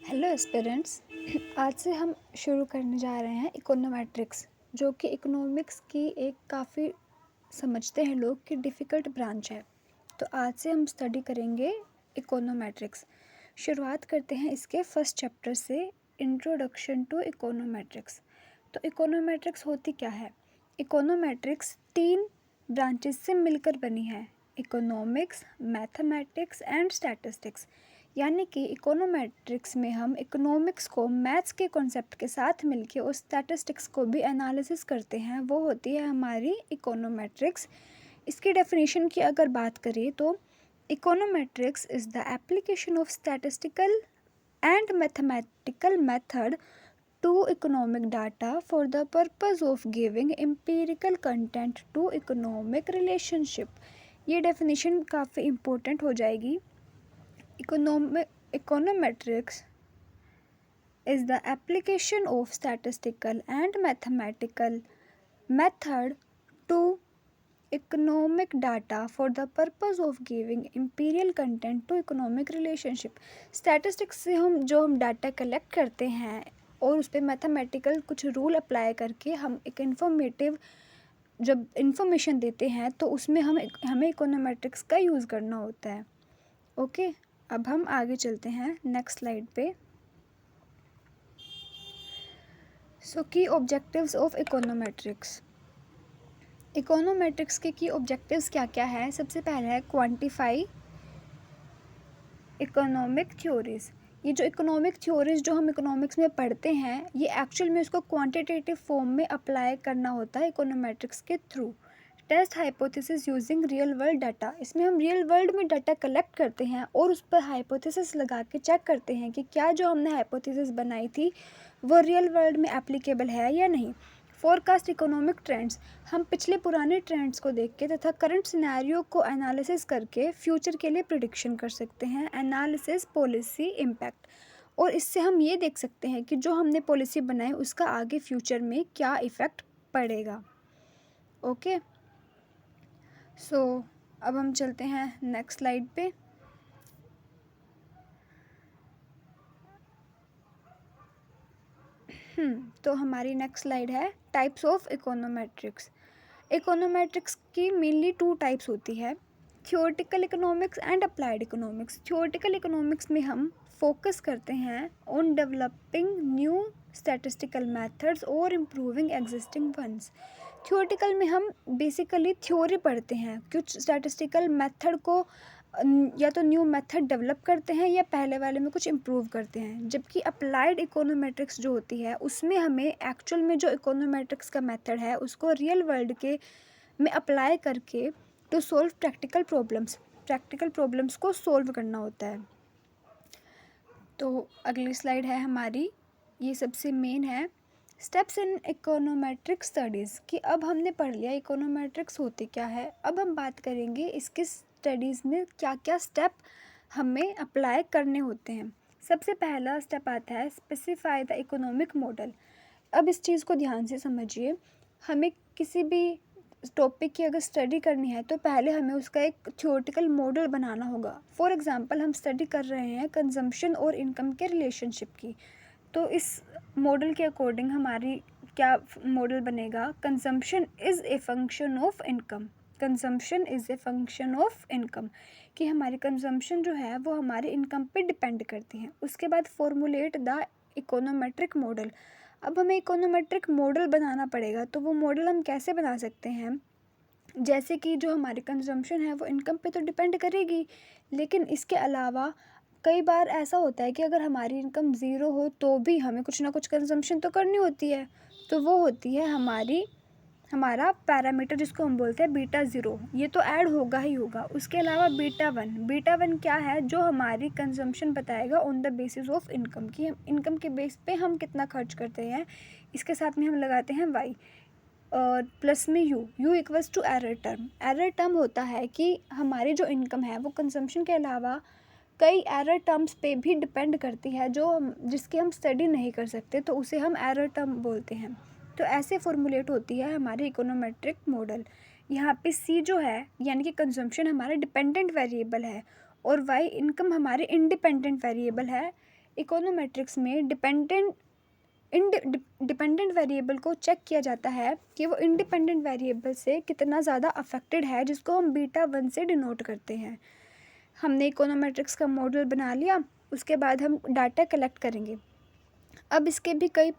Hello aspirants. आज से हम शुरू करने जा रहे हैं इकोनोमेट्रिक्स, जो कि इकोनॉमिक्स की एक काफ़ी समझते हैं लोग कि डिफ़िकल्ट ब्रांच है। तो आज से हम स्टडी करेंगे इकोनोमेट्रिक्स। शुरुआत करते हैं इसके फर्स्ट चैप्टर से, इंट्रोडक्शन टू इकोनोमेट्रिक्स। तो इकोनोमेट्रिक्स होती क्या है? इकोनोमेट्रिक्स 3 ब्रांचेस से मिलकर बनी है: इकोनॉमिक्स, मैथमेटिक्स एंड स्टैटिस्टिक्स। यानी कि इकोनोमेट्रिक्स में हम इकोनॉमिक्स को मैथ्स के कॉन्सेप्ट के साथ मिलके और स्टैटिस्टिक्स को भी एनालिसिस करते हैं, वो होती है हमारी इकोनोमेट्रिक्स। इसकी डेफिनेशन की अगर बात करें तो econometrics is the application of statistical and mathematical method to economic data for the purpose of giving empirical content to economic relationship. ये डेफिनेशन काफ़ी इम्पोर्टेंट हो जाएगी। Econometrics is the application of statistical and mathematical method to economic data for the purpose of giving imperial content to economic relationship। statistics से हम data collect करते हैं और उस पर मैथमेटिकल कुछ रूल अप्लाई करके हम एक इन्फॉर्मेटिव जब इंफॉर्मेशन देते हैं तो उसमें हमें इकोनोमेट्रिक्स का यूज़ करना होता है। ओके, अब हम आगे चलते हैं नेक्स्ट स्लाइड पे। सो की ऑब्जेक्टिव्स ऑफ इकोनोमेट्रिक्स। इकोनोमेट्रिक्स के की ऑब्जेक्टिव्स क्या क्या है? सबसे पहला है क्वांटिफाई इकोनॉमिक थ्योरीज। ये जो इकोनॉमिक थ्योरीज जो हम इकोनॉमिक्स में पढ़ते हैं, ये एक्चुअल में उसको क्वांटिटेटिव फॉर्म में अप्लाई करना होता है इकोनोमेट्रिक्स के थ्रू। Test hypothesis using real world data. इसमें हम रियल वर्ल्ड में डाटा कलेक्ट करते हैं और उस पर हाइपोथेसिस लगा के चेक करते हैं कि क्या जो हमने हाइपोथेसिस बनाई थी वो रियल वर्ल्ड में एप्लीकेबल है या नहीं। Forecast economic trends. हम पिछले पुराने ट्रेंड्स को देख के तथा करंट सिनेरियो को एनालिसिस करके फ्यूचर के लिए प्रिडिक्शन कर सकते हैं। Analysis policy impact. और इससे हम ये देख सकते हैं कि जो हमने पॉलिसी बनाई उसका आगे फ्यूचर में क्या इफ़ेक्ट पड़ेगा। ओके, सो अब हम चलते हैं नेक्स्ट स्लाइड पे। तो हमारी नेक्स्ट स्लाइड है टाइप्स ऑफ इकोनोमेट्रिक्स। इकोनोमेट्रिक्स की मेनली 2 टाइप्स होती है: theoretical economics and applied economics. Theoretical economics में हम फोकस करते हैं on developing new statistical methods और इम्प्रूविंग एग्जिस्टिंग वंस। थियोरेटिकल में हम बेसिकली थ्योरी पढ़ते हैं, कुछ स्टैटिस्टिकल मेथड को या तो न्यू मेथड डेवलप करते हैं या पहले वाले में कुछ इम्प्रूव करते हैं। जबकि अप्लाइड इकोनोमेट्रिक्स जो होती है उसमें हमें एक्चुअल में जो इकोनोमेट्रिक्स का मेथड है उसको रियल वर्ल्ड के में अप्लाई करके टू सॉल्व प्रैक्टिकल प्रॉब्लम्स को सॉल्व करना होता है। तो अगली स्लाइड है हमारी, ये सबसे मेन है स्टेप्स इन इकोनोमेट्रिक स्टडीज़। कि अब हमने पढ़ लिया इकोनोमेट्रिक्स होती क्या है, अब हम बात करेंगे इसके स्टडीज़ में क्या क्या स्टेप हमें अप्लाई करने होते हैं। सबसे पहला स्टेप आता है स्पेसिफाई द इकोनॉमिक मॉडल। अब इस चीज़ को ध्यान से समझिए, हमें किसी भी टॉपिक की अगर स्टडी करनी है तो पहले हमें उसका एक थ्योरेटिकल मॉडल बनाना होगा। फॉर एग्जांपल हम स्टडी कर रहे हैं कंजम्पशन और इनकम के रिलेशनशिप की, तो इस मॉडल के अकॉर्डिंग हमारी क्या मॉडल बनेगा? Consumption is a function of income. Consumption is a function of income, कि हमारी कंजम्पशन जो है वो हमारे इनकम पे डिपेंड करती है। उसके बाद फॉर्मुलेट द इकोनोमेट्रिक मॉडल। अब हमें इकोनोमेट्रिक मॉडल बनाना पड़ेगा, तो वो मॉडल हम कैसे बना सकते हैं? जैसे कि जो हमारी कंजम्पशन है वो इनकम पे तो डिपेंड करेगी, लेकिन इसके अलावा कई बार ऐसा होता है कि अगर हमारी इनकम ज़ीरो हो तो भी हमें कुछ ना कुछ कंजम्पशन तो करनी होती है। तो वो होती है हमारा पैरामीटर जिसको हम बोलते हैं बीटा ज़ीरो, ये तो ऐड होगा ही होगा। उसके अलावा बीटा वन क्या है? जो हमारी कंजम्पशन बताएगा on the basis of income, की हम इनकम के बेस पे हम कितना खर्च करते हैं। इसके साथ में हम लगाते हैं वाई और प्लस में U equals to error term. Error term होता है कि हमारी जो इनकम है वो कंजम्पशन के अलावा कई एरर टर्म्स पे भी डिपेंड करती है जिसकी हम स्टडी नहीं कर सकते, तो उसे हम एरर टर्म बोलते हैं। तो ऐसे फॉर्मुलेट होती है हमारी इकोनोमेट्रिक मॉडल। यहाँ पे सी जो है यानी कि कंजम्पशन हमारा डिपेंडेंट वेरिएबल है और वाई इनकम हमारी इंडिपेंडेंट वेरिएबल है। इकोनोमेट्रिक्स में डिपेंडेंट वेरिएबल को चेक किया जाता है कि वो इंडिपेंडेंट वेरिएबल से कितना ज़्यादा अफेक्टेड है, जिसको हम बीटा 1 से डिनोट करते हैं। हमने इकोनोमेट्रिक्स का मॉडल बना लिया, उसके बाद हम डाटा कलेक्ट करेंगे। अब इसके भी कई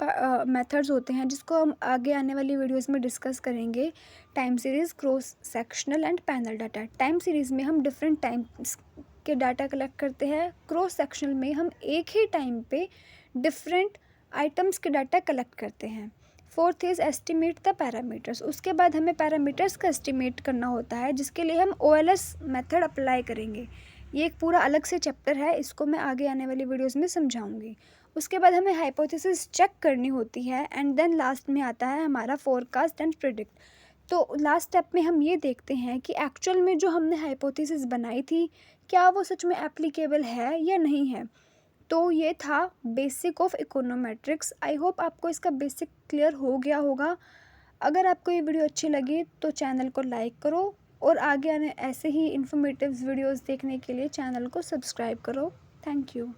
मेथड्स होते हैं जिसको हम आगे आने वाली वीडियोस में डिस्कस करेंगे। Time series, cross sectional and panel data. Time series में हम डिफरेंट टाइम्स के डाटा कलेक्ट करते हैं। क्रॉस सेक्शनल में हम एक ही टाइम पे डिफरेंट आइटम्स के डाटा कलेक्ट करते हैं। Fourth is estimate the parameters. उसके बाद हमें पैरामीटर्स का एस्टिमेट करना होता है, जिसके लिए हम OLS मेथड अप्लाई करेंगे। ये एक पूरा अलग से चैप्टर है, इसको मैं आगे आने वाली वीडियोस में समझाऊंगी। उसके बाद हमें हाइपोथेसिस चेक करनी होती है एंड देन लास्ट में आता है हमारा फोरकास्ट एंड प्रिडिक्ट। तो लास्ट स्टेप में हम ये देखते हैं कि एक्चुअल में जो हमने हाइपोथेसिस बनाई थी, क्या वो सच में एप्लीकेबल है या नहीं है। तो ये था basic of econometrics. I hope आपको इसका बेसिक क्लियर हो गया होगा। अगर आपको ये वीडियो अच्छी लगी तो चैनल को लाइक करो और आगे आने ऐसे ही इन्फॉर्मेटिव वीडियोस देखने के लिए चैनल को सब्सक्राइब करो। Thank you.